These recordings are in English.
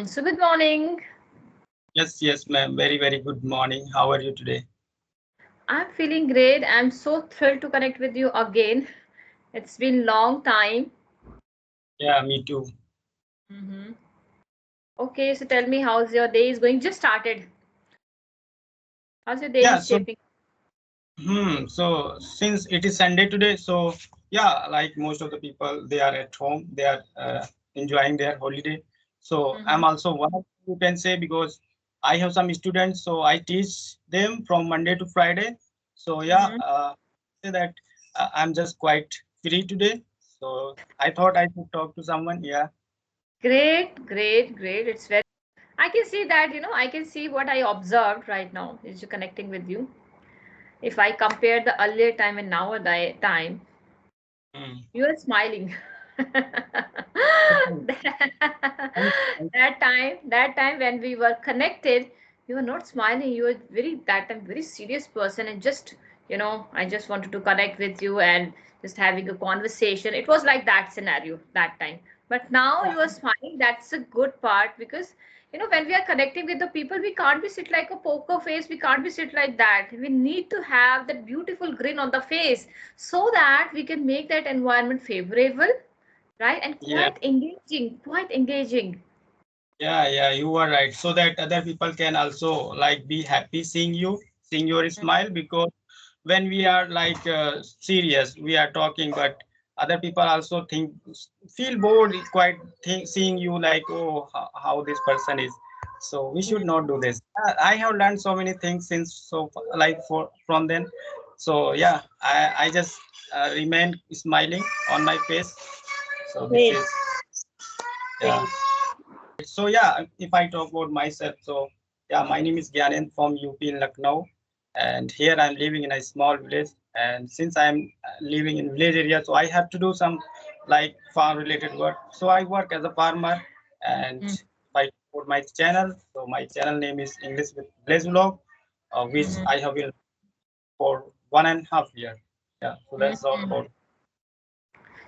So good morning. Yes, ma'am. Very good morning. How are you today? I'm feeling great. I'm so thrilled to connect with you again. It's been long time. Yeah, me too. hmm Okay, so tell me how's your day is going? Just started. How's your day Yeah, is shaping? so since it is Sunday today, so yeah, like most of the people, they are at home. They are enjoying their holiday. So Mm-hmm. I'm also one of you can say because I have some students, so I teach them from Monday to Friday. So yeah, Mm-hmm. say that I'm just quite free today. So I thought I could talk to someone. Yeah. Great. It's very. I can see that, I can see what I observed right now is you connecting with you. If I compare the earlier time and now time, Mm. you are smiling. That time when we were connected, you were not smiling. You were that time very serious person, and just I just wanted to connect with you and just having a conversation. It was like that scenario that time. But now you are smiling. That's a good part because when we are connecting with the people, we can't be sit like a poker face. We can't be sit like that. We need to have that beautiful grin on the face so that we can make that environment favorable, right? And Yeah. quite engaging. Yeah, you are right. So that other people can also like be happy seeing you, seeing your smile. Because when we are like serious, we are talking, but other people also think feel bored, quite seeing you like, oh, how this person is. So we should not do this. I have learned so many things since like for from then. So yeah, I just remain smiling on my face. So this Great, is yeah. great. So yeah, if I talk about myself, so yeah, my name is Gyan-h from UP in Lucknow, and here I'm living in a small village. And since I'm living in village area, so I have to do some like farm related work. So I work as a farmer, and if I talk about my channel, so my channel name is English with Village Vlog, which Mhm. I have been for 1.5 years. Yeah, so that's all Mhm. about.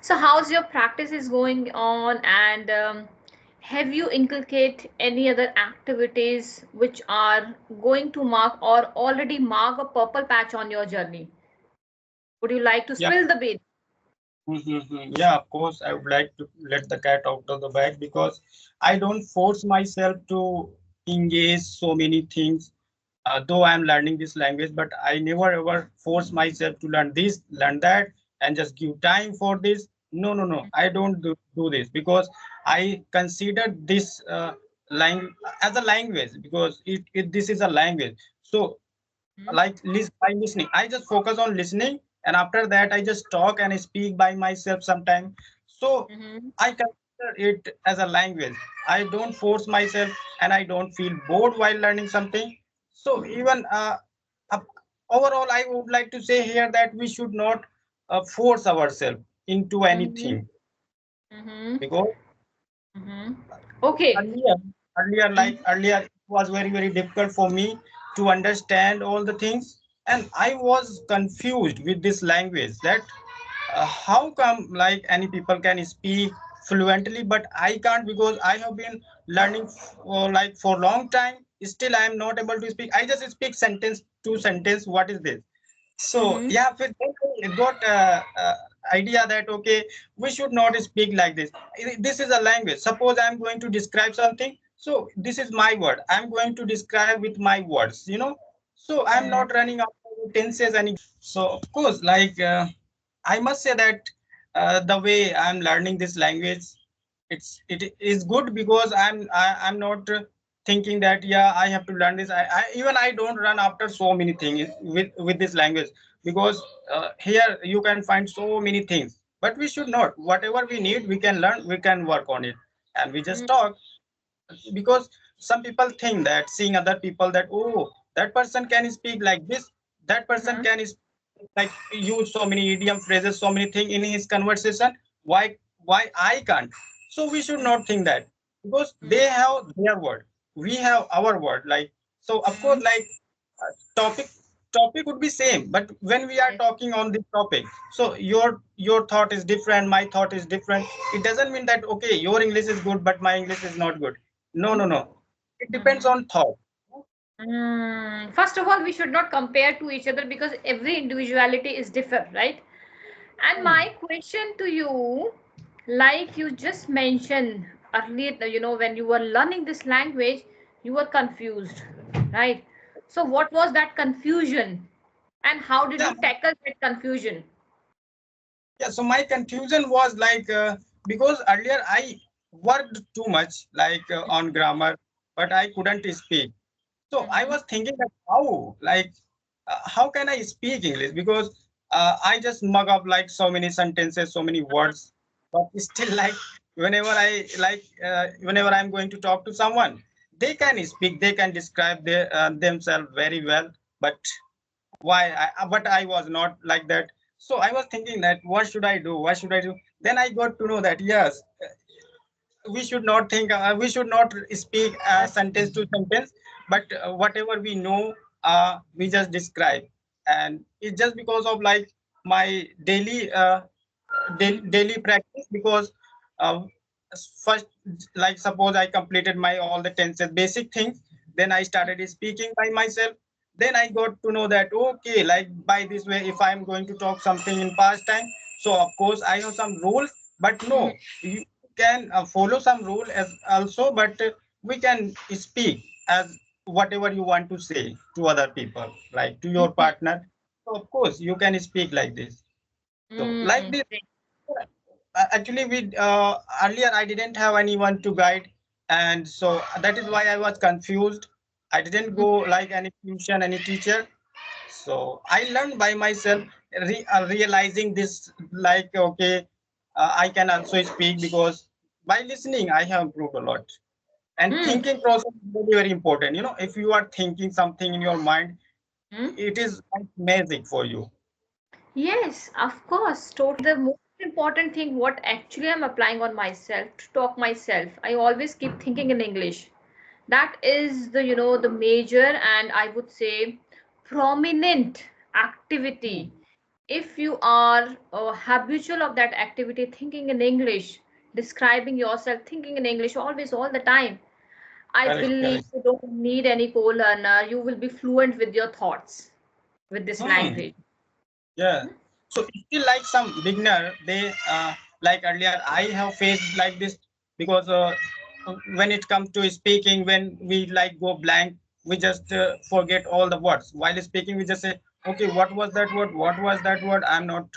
So how's your practice is going on, and have you inculcate any other activities which are going to mark or already mark a purple patch on your journey? Would you like to Yeah. spill the beans? Yeah, of course, I would like to let the cat out of the bag because I don't force myself to engage so many things. Though I'm learning this language, but I never ever force myself to learn this, learn that, and just give time for this. No. I don't do this because I consider this language as a language because this is a language. So like by listening, I just focus on listening, and after that I just talk and speak by myself sometime. So Mm-hmm. I consider it as a language. I don't force myself, and I don't feel bored while learning something. So even up- overall, I would like to say here that we should not force ourselves into Mm-hmm. anything Mm-hmm. because Mm-hmm. Okay. earlier earlier it was very difficult for me to understand all the things, and I was confused with this language that how come like any people can speak fluently but I can't, because I have been learning for like for long time, still I am not able to speak. I just speak sentence to sentence, what is this. So Mm-hmm. yeah, but then I got idea that okay, we should not speak like this. This is a language. Suppose I'm going to describe something, so this is my word. I'm going to describe with my words. So I'm Mm-hmm. not running out of tenses any. So of course, like I must say that the way I'm learning this language, it is good because I'm not thinking that yeah I have to learn this. I don't run after so many things with this language because here you can find so many things. But we should not. Whatever we need, we can learn. We can work on it, and we just talk because some people think that seeing other people that oh, that person can speak like this, that person Mm-hmm. can like use so many idiom phrases, so many things in his conversation. Why I can't? So we should not think that because they have their word, we have our word. Like so, of course, Mm-hmm. like uh, topic topic would be same, but when we are Yes. talking on this topic, so your thought is different, my thought is different. It doesn't mean that okay, your English is good but my English is not good. No, no, no. It depends Mm-hmm. on thought. First of all, we should not compare to each other because every individuality is different, right? And Hmm. my question to you, like you just mentioned earlier, when you were learning this language, you were confused, right? So, what was that confusion, and how did Yeah, you tackle that confusion? yeah. So my confusion was like because earlier I worked too much like on grammar, but I couldn't speak. So I Mm-hmm. was thinking that how can I speak English? Because I just mug up like so many sentences, so many words, but still like whenever I'm going to talk to someone, they can speak, they can describe themselves very well, but but I was not like that. So I was thinking that what should I do? What should I do? Then I got to know that yes, we should not speak sentence to sentence, but whatever we know, we just describe. And it's just because of like my daily practice, because uh, first, like suppose I completed my all the tenses basic things, then I started speaking by myself. Then I got to know that okay, like by this way, if I'm going to talk something in past time, so of course I know some rules, but no, Mm-hmm. you can follow some rule as also, but we can speak as whatever you want to say to other people, like to your partner. So of course you can speak like this. So like Mm-hmm. this, actually we earlier I didn't have anyone to guide, and so that is why I was confused. I didn't go like any tuition, any teacher. So I learned by myself, realizing this, like okay, I can also speak because by listening I have improved a lot. And Mm-hmm. thinking process is very, very important. If you are thinking something in your mind, it is like magic for you. Yes, of course, totally. The most important thing, what actually I'm applying on myself to talk myself, I always keep thinking in English. That is the major and I would say prominent activity. If you are habitual of that activity, thinking in English, describing yourself, thinking in English always, all the time, I Correct, believe correct. you don't need any co-learner. You will be fluent with your thoughts with this Hmm. language. Yeah. So still like some beginner, they like earlier I have faced like this, because when it comes to speaking, when we like go blank, we just forget all the words. While speaking, we just say, okay, what was that word? What was that word? I'm not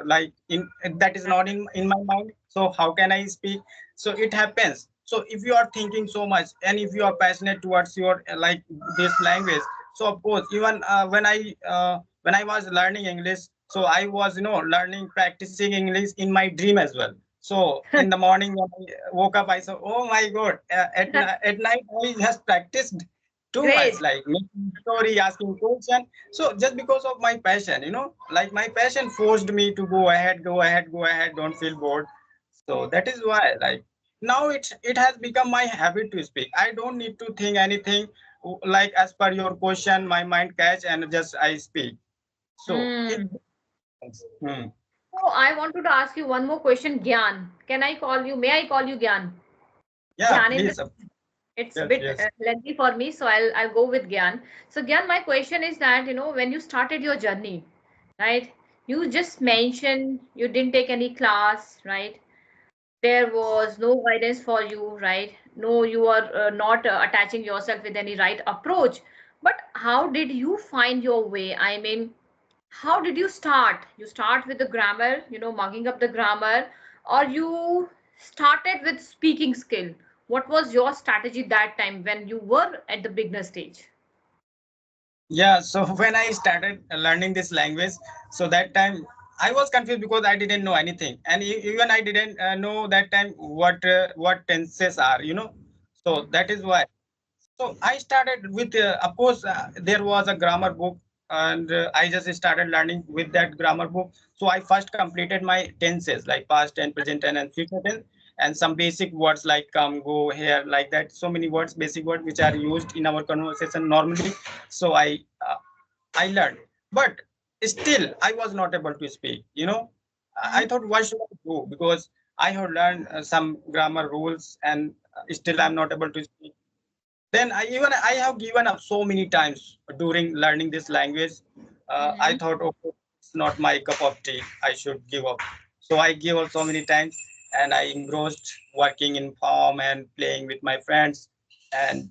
like in that is not in my mind. So how can I speak? So it happens. So if you are thinking so much, and if you are passionate towards your like this language, so of course even when I was learning English, so I was learning, practicing English in my dream as well. So in the morning when I woke up, I said, "Oh my God!" At night I just practiced too much, Great. like making story, asking question. So just because of my passion, like my passion forced me to go ahead, go ahead, go ahead. Don't feel bored. So that is why, like now it has become my habit to speak. I don't need to think anything. Like as per your question, my mind catch and just I speak. So it. Mm. Hmm. So I wanted to ask you one more question, Gyan. Can I call you? May I call you Gyan? Yeah, Gyan in the please. it's a Yes, bit yes. lengthy for me, so I'll go with Gyan. So Gyan, my question is that when you started your journey, right? You just mentioned you didn't take any class, right? There was no guidance for you, right? No, you are not attaching yourself with any right approach. But how did you find your way? I mean, how did you start? You start with the grammar, mugging up the grammar, or you started with speaking skill? What was your strategy that time when you were at the beginner stage? Yeah, so when I started learning this language, so that time I was confused because I didn't know anything, and even I didn't know that time what tenses are. So that is why. So I started with, of course, there was a grammar book, and I just started learning with that grammar book. So I first completed my tenses, like past tense, present tense, and future tense, and some basic words like come, go, here, like that. So many words, basic words, which are used in our conversation normally. So I learned, but still I was not able to speak. I Mhm. thought, what should I do? Because I have learned some grammar rules, and still I'm not able to speak. then I have given up so many times during learning this language. I Mm-hmm. thought, okay, it's not my cup of tea. I should give up. So I gave up so many times, and I engrossed working in farm and playing with my friends. And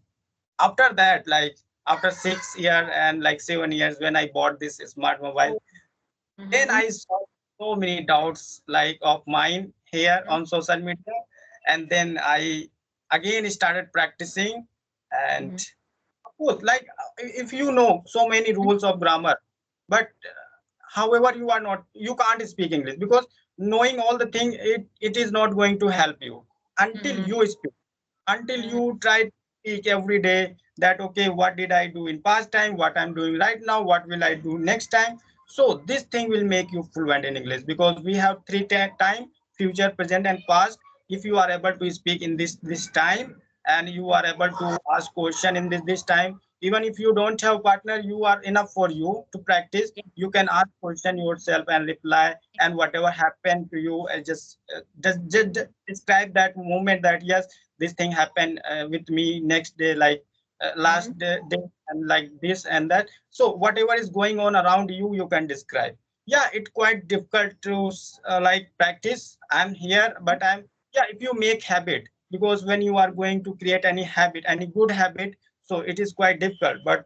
after that, like after 6 years and like 7 years, when I bought this smart mobile, Oh. then Mm-hmm. I saw so many doubts like of mine here on social media, and then I again started practicing. And Mm-hmm. of course, like if you know so many rules of grammar, but however you are not, you can't speak English because knowing all the thing, it is not going to help you until Mm-hmm. you speak, until you try to speak every day that okay, what did I do in past time, what I'm doing right now, what will I do next time. So this thing will make you fluent in English because we have three time: future, present, and past. If you are able to speak in this time, and you are able to ask question in this time, even if you don't have partner, you are enough for you to practice. You can ask question yourself and reply, and whatever happened to you, just describe that moment that yes, this thing happened with me next day, like Mm-hmm. last day, and like this and that. So whatever is going on around you, you can describe. Yeah, it's quite difficult to like practice. I'm here, but I'm, yeah, if you make habit, because when you are going to create any habit, any good habit, so it is quite difficult. But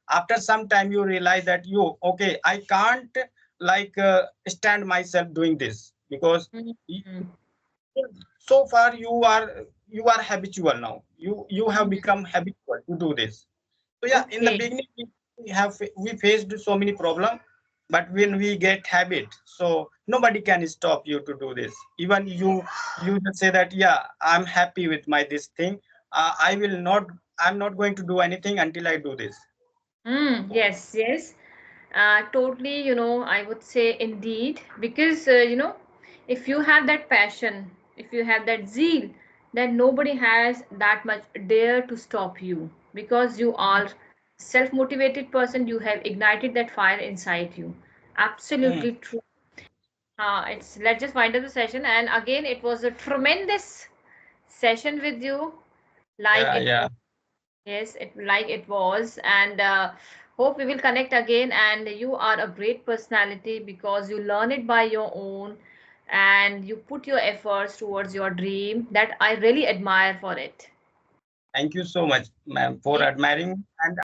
after some time you realize that you, okay, I can't like stand myself doing this because Mm-hmm. so far you are habitual now, you have Mm-hmm. become habitual to do this. So yeah, in the Okay. beginning we faced so many problems, but when we get habit, so nobody can stop you to do this. Even you just say that yeah, I'm happy with my this thing. I will not, I'm not going to do anything until I do this. Yes, yes. Totally, I would say indeed, because, if you have that passion, if you have that zeal, then nobody has that much dare to stop you because you are self-motivated person. You have ignited that fire inside you. Mm. Absolutely true. It's let's just wind up the session. And again, it was a tremendous session with you, like Yeah, it yeah. was. Yes, it like it was, and hope we will connect again. And you are a great personality because you learn it by your own, and you put your efforts towards your dream. That I really admire for it. Thank you so much, ma'am, for Thank admiring. And